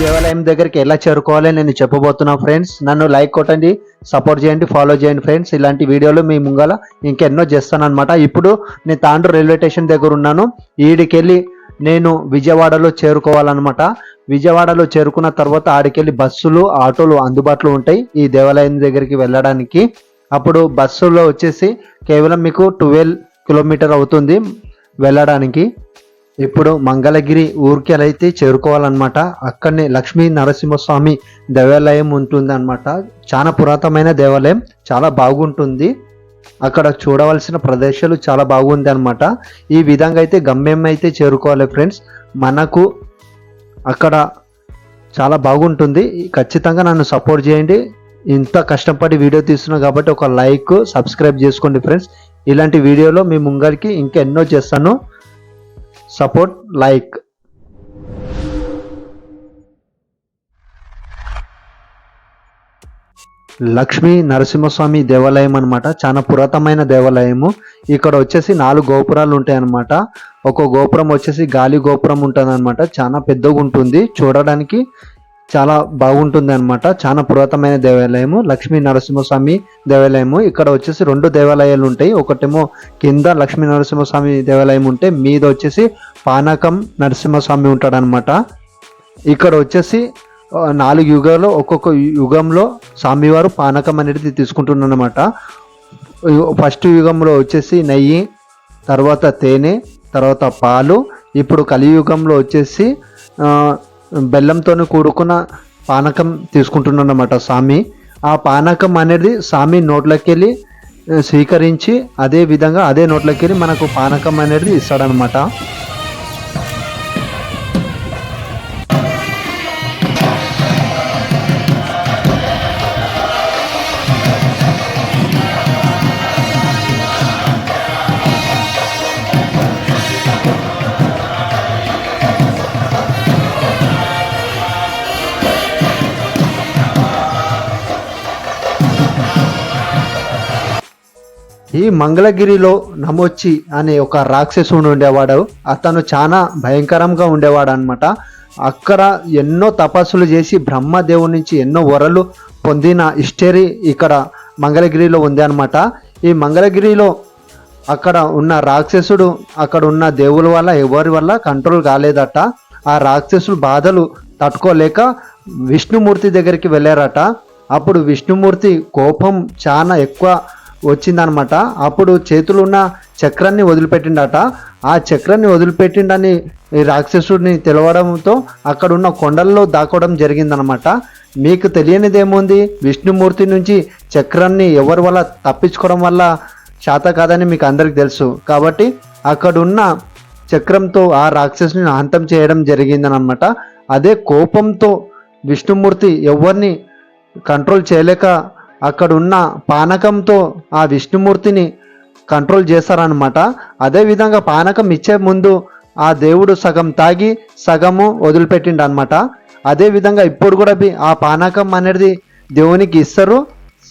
దేవాలయం దగ్గరికి ఎలా చేరుకోవాలి నేను చెప్పబోతున్నా ఫ్రెండ్స్. నన్ను లైక్ కొట్టండి, సపోర్ట్ చేయండి, ఫాలో చేయండి ఫ్రెండ్స్. ఇలాంటి వీడియోలు మీ ముంగల ఇంకెన్నో చేస్తాను అనమాట. ఇప్పుడు నేను తాండూరు రైల్వే స్టేషన్ దగ్గర ఉన్నాను. ఈడికెళ్ళి నేను విజయవాడలో చేరుకోవాలన్నమాట. విజయవాడలో చేరుకున్న తర్వాత ఆడికెళ్ళి బస్సులు, ఆటోలు అందుబాటులో ఉంటాయి ఈ దేవాలయం దగ్గరికి వెళ్ళడానికి. అప్పుడు బస్సులో వచ్చేసి కేవలం మీకు 12 కిలోమీటర్ అవుతుంది వెళ్ళడానికి. ఇప్పుడు మంగళగిరి ఊరికి అయితే చేరుకోవాలన్నమాట. అక్కడనే లక్ష్మీ నరసింహస్వామి దేవాలయం ఉంటుంది అనమాట. చాలా పురాతనమైన దేవాలయం, చాలా బాగుంటుంది. అక్కడ చూడవలసిన ప్రదేశాలు చాలా బాగుంది అనమాట. ఈ విధంగా అయితే గమ్యం అయితే చేరుకోవాలి ఫ్రెండ్స్. మనకు అక్కడ చాలా బాగుంటుంది. ఖచ్చితంగా నన్ను సపోర్ట్ చేయండి. ఇంత కష్టపడి వీడియో తీస్తున్నా కాబట్టి ఒక లైక్, సబ్స్క్రైబ్ చేసుకోండి ఫ్రెండ్స్. ఇలాంటి వీడియోలో మీ ముంగరికి ఇంకెన్నో చేస్తాను. Support, like. లక్ష్మీ నరసింహస్వామి దేవాలయం అనమాట. చాలా పురాతనమైన దేవాలయము. ఇక్కడ వచ్చేసి 4 గోపురాలు ఉంటాయి అన్నమాట. ఒక గోపురం వచ్చేసి గాలి గోపురం ఉంటుంది అనమాట. చాలా పెద్దగా ఉంటుంది, చూడడానికి చాలా బాగుంటుంది అనమాట. చాలా పురాతనమైన దేవాలయము లక్ష్మీ నరసింహస్వామి దేవాలయము. ఇక్కడ వచ్చేసి 2 దేవాలయాలు ఉంటాయి. ఒకటేమో కింద లక్ష్మీ నరసింహస్వామి దేవాలయం ఉంటే మీద వచ్చేసి పానకం నరసింహస్వామి ఉంటాడనమాట. ఇక్కడ వచ్చేసి 4 యుగాలు, ఒక్కొక్క యుగంలో స్వామివారు పానకం అనేది తీసుకుంటున్నారన్నమాట. ఫస్ట్ యుగంలో వచ్చేసి నెయ్యి, తర్వాత తేనె, తర్వాత పాలు. ఇప్పుడు కలియుగంలో వచ్చేసి బెల్లంతో కూడుకున్న పానకం తీసుకుంటున్నమాట స్వామి. ఆ పానకం అనేది స్వామి నోట్లోకి వెళ్ళి స్వీకరించి అదే విధంగా అదే నోట్లోకి వెళ్ళి మనకు పానకం అనేది ఇస్తాడనమాట. ఈ మంగళగిరిలో నమోచి అనే ఒక రాక్షసుడు ఉండేవాడు. అతను చాలా భయంకరంగా ఉండేవాడు అనమాట. అక్కడ ఎన్నో తపస్సులు చేసి బ్రహ్మదేవుడి నుంచి ఎన్నో వరలు పొందిన హిస్టరీ ఇక్కడ మంగళగిరిలో ఉంది అనమాట. ఈ మంగళగిరిలో అక్కడ ఉన్న రాక్షసుడు అక్కడ ఉన్న దేవుల వల్ల ఎవరి వల్ల కంట్రోల్ కాలేదట. ఆ రాక్షసుడు బాధలు తట్టుకోలేక విష్ణుమూర్తి దగ్గరికి వెళ్ళారట. అప్పుడు విష్ణుమూర్తి కోపం చాలా ఎక్కువ వచ్చిందనమాట. అప్పుడు చేతులు ఉన్న చక్రాన్ని వదిలిపెట్టిండట. ఆ చక్రాన్ని వదిలిపెట్టిండని ఈ రాక్షసుడిని తెలవడంతో అక్కడ ఉన్న కొండల్లో దాక్కోవడం జరిగిందనమాట. మీకు తెలియనిదేముంది, విష్ణుమూర్తి నుంచి చక్రాన్ని ఎవరి వల్ల తప్పించుకోవడం వల్ల శాత కాదని మీకు అందరికి తెలుసు. కాబట్టి అక్కడున్న చక్రంతో ఆ రాక్షసుని అంతం చేయడం జరిగిందనమాట. అదే కోపంతో విష్ణుమూర్తి ఎవరిని కంట్రోల్ చేయలేక అక్కడున్న పానకంతో ఆ విష్ణుమూర్తిని కంట్రోల్ చేస్తారనమాట. అదేవిధంగా పానకం ఇచ్చే ముందు ఆ దేవుడు సగం తాగి సగము వదిలిపెట్టిండు అనమాట. అదేవిధంగా ఇప్పుడు కూడా ఆ పానకం అనేది దేవునికి ఇస్తారు.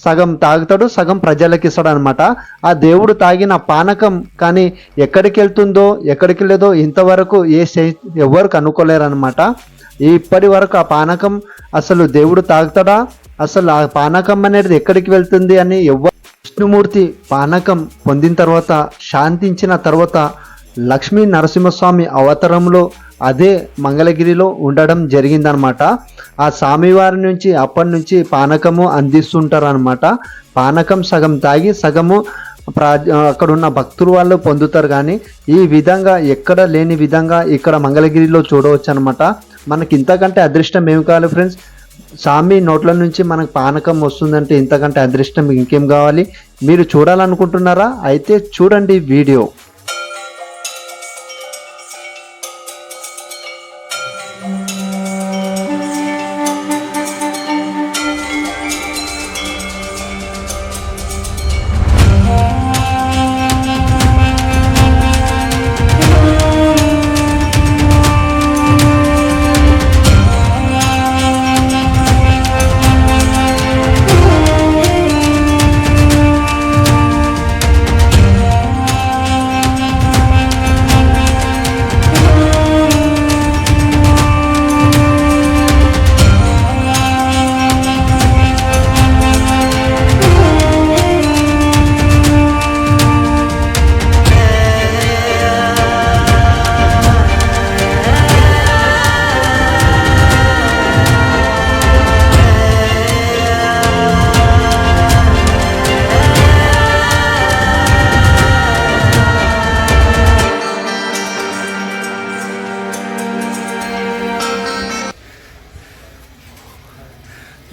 సగం తాగుతాడు, సగం ప్రజలకు ఇస్తాడు అనమాట. ఆ దేవుడు తాగిన పానకం కానీ ఎక్కడికి వెళ్తుందో ఎక్కడికి లేదో ఇంతవరకు ఎవరు కనుక్కోలేరనమాట. ఇప్పటి వరకు ఆ పానకం అసలు దేవుడు తాగుతాడా, అసలు ఆ పానకం అనేది ఎక్కడికి వెళ్తుంది అని విష్ణుమూర్తి పానకం పొందిన తర్వాత శాంతించిన తర్వాత లక్ష్మీ నరసింహస్వామి అవతారంలో అదే మంగళగిరిలో ఉండడం జరిగిందనమాట. ఆ స్వామివారి నుంచి అప్పటి నుంచి పానకము అందిస్తుంటారు అనమాట. పానకం సగం తాగి సగము అక్కడ ఉన్న భక్తులు వాళ్ళు పొందుతారు. కానీ ఈ విధంగా ఎక్కడ లేని విధంగా ఇక్కడ మంగళగిరిలో చూడవచ్చు అనమాట. మనకి ఇంతకంటే అదృష్టం ఏమి కావాలి ఫ్రెండ్స్? స్వామి నోట్ల నుంచి మనకు పానకం వస్తుందంటే ఇంతకంటే అదృష్టం ఇంకేం కావాలి? మీరు చూడాలనుకుంటున్నారా? అయితే చూడండి వీడియో.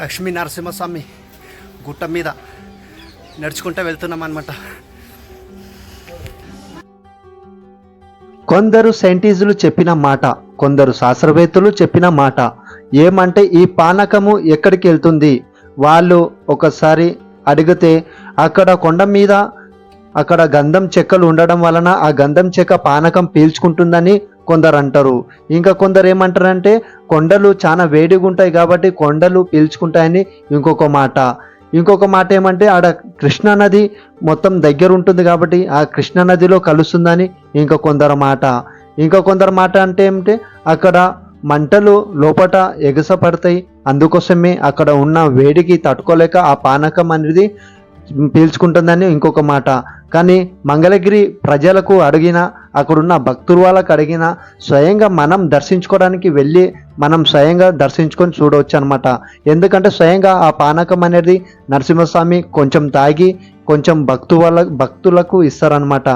లక్ష్మీ నరసింహస్వామి గుట్ట మీద నడుచుకుంటూ వెళ్తున్నాం అనమాట. కొందరు సైంటిస్టులు చెప్పిన మాట, కొందరు శాస్త్రవేత్తలు చెప్పిన మాట ఏమంటే ఈ పానకము ఎక్కడికి వెళ్తుంది వాళ్ళు ఒకసారి అడిగితే అక్కడ కొండ మీద అక్కడ గంధం చెక్కలు ఉండడం వలన ఆ గంధం చెక్క పానకం పీల్చుకుంటుందని కొందరు అంటారు. ఇంకా కొందరు ఏమంటారంటే కొండలు చాలా వేడిగా ఉంటాయి కాబట్టి కొండలు పీల్చుకుంటాయని ఇంకొక మాట ఏమంటే ఆడ కృష్ణా నది మొత్తం దగ్గర ఉంటుంది కాబట్టి ఆ కృష్ణా నదిలో కలుస్తుందని కొందరు మాట అంటే ఏమంటే అక్కడ మంటలు లోపట ఎగసపడతాయి, అందుకోసమే అక్కడ ఉన్న వేడికి తట్టుకోలేక ఆ పానకం అనేది పీల్చుకుంటుందని ఇంకొక మాట. కానీ మంగళగిరి ప్రజలకు అడిగినా అక్కడున్న భక్తుల వాళ్ళకి అడిగినా స్వయంగా మనం దర్శించుకోవడానికి వెళ్ళి మనం స్వయంగా దర్శించుకొని చూడవచ్చు అనమాట. ఎందుకంటే స్వయంగా ఆ పానకం అనేది నరసింహస్వామి కొంచెం తాగి కొంచెం భక్తులకు ఇస్తారనమాట.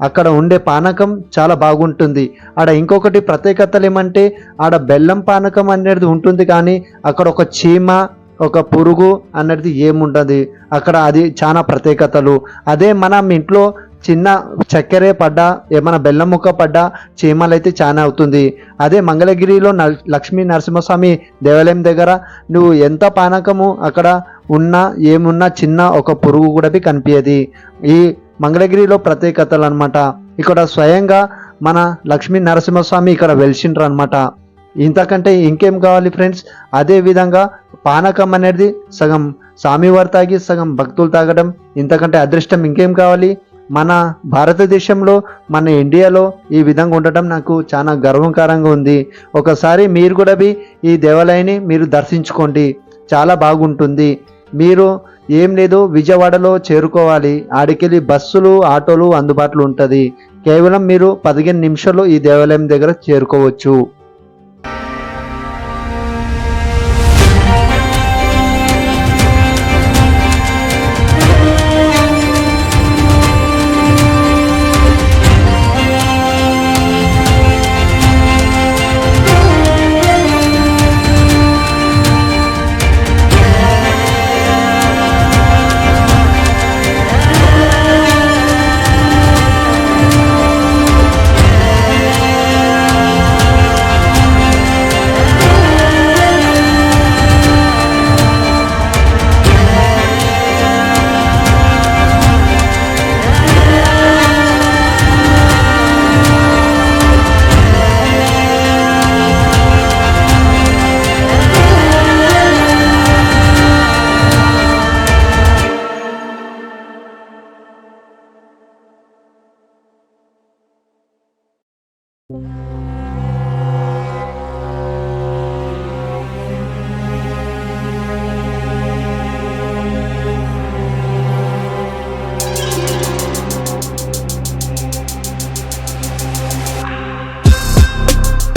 అక్కడ ఉండే పానకం చాలా బాగుంటుంది. ఆడ ఇంకొకటి ప్రత్యేకతలు ఏమంటే ఆడ బెల్లం పానకం అనేది ఉంటుంది కానీ అక్కడ ఒక చీమ ఒక పురుగు అనేది ఏముంటుంది అక్కడ, అది చాలా ప్రత్యేకతలు. అదే మనం ఇంట్లో చిన్న చక్కెరే పడ్డా ఏమైనా బెల్లం ముక్క పడ్డా చీమలు అయితే చాలా అవుతుంది. అదే మంగళగిరిలో లక్ష్మీ నరసింహస్వామి దేవాలయం దగ్గర నువ్వు ఎంత పానకము అక్కడ ఉన్నా ఏమున్నా చిన్న ఒక పురుగు కూడా కనిపించేది. ఈ మంగళగిరిలో ప్రత్యేకతలు అనమాట. ఇక్కడ స్వయంగా మన లక్ష్మీ నరసింహస్వామి ఇక్కడ వెలిసిండ్రు అనమాట. ఇంతకంటే ఇంకేం కావాలి ఫ్రెండ్స్. అదే విధంగా పానకం అనేది సగం స్వామివారు తాగి సగం భక్తులు తాగడం, ఇంతకంటే అదృష్టం ఇంకేం కావాలి. మన భారతదేశంలో మన ఇండియాలో ఈ విధంగా ఉండటం నాకు చాలా గర్వకారంగా ఉంది. ఒకసారి మీరు కూడా ఈ దేవాలయాన్ని మీరు దర్శించుకోండి, చాలా బాగుంటుంది. మీరు ఏం లేదు విజయవాడలో చేరుకోవాలి, ఆడికెళ్ళి బస్సులు ఆటోలు అందుబాటులో ఉంటుంది. కేవలం మీరు 15 నిమిషాల్లో ఈ దేవాలయం దగ్గర చేరుకోవచ్చు.